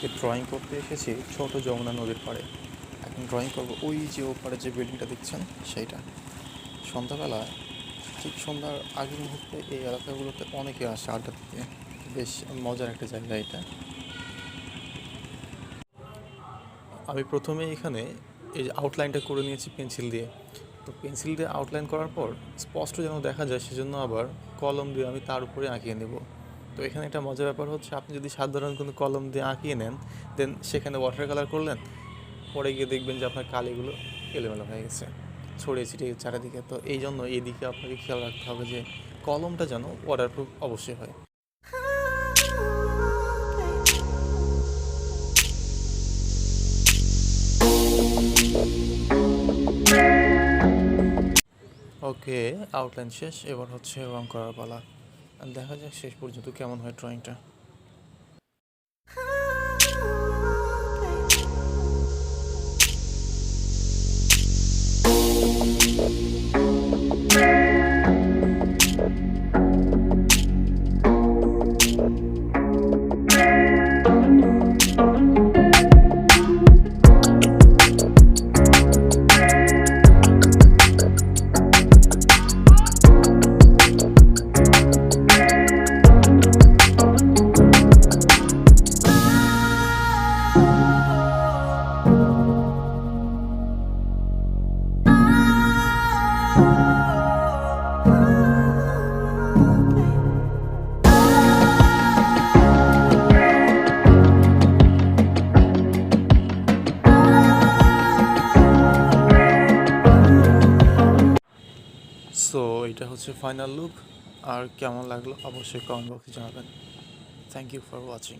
আজকে ড্রয়িং করতে এসেছি ছোট যমুনা নদীর পাড়ে। এখন ড্রয়িং করব ওই যে ওপারে যে বিল্ডিংটা দেখছেন সেইটা। সন্ধ্যাবেলা ঠিক সন্ধ্যার আগের মুহূর্তে এই এলাকাগুলোতে অনেকে আসে আড্ডা দিতে। বেশ মজার একটা জায়গা এটা। আমি প্রথমে এখানে এই যে আউটলাইনটা করে নিয়েছি পেন্সিল দিয়ে। তো পেন্সিল দিয়ে আউটলাইন করার পর স্পষ্ট যেন দেখা যায় সেজন্য আবার কলম দিয়ে আমি তার উপরে আঁকিয়ে নেব। তো এখানে একটা মজার ব্যাপার হচ্ছে, আপনি যদি সাধারণ কোনো কলম দিয়ে আঁকিয়ে নেন, দেন সেখানে ওয়াটার কালার করলেন, পরে গিয়ে দেখবেন যে আপনার কালিগুলো এলোমেলো হয়ে গেছে, ছড়িয়ে ছিটিয়ে চারিদিকে। তো এই জন্য এই দিকে আপনাকে খেয়াল রাখতে হবে যে কলমটা যেন ওয়াটারপ্রুফ অবশ্যই হয়। ওকে, আউটলাইন শেষ, এবার হচ্ছে রং করার পালা। দেখা যাক শেষ পর্যন্ত কেমন হয় ড্রয়িংটা। সো এটা হচ্ছে ফাইনাল লুক। আর কেমন লাগলো অবশ্যই কমেন্ট বক্সে জানাবেন। Thank you for watching.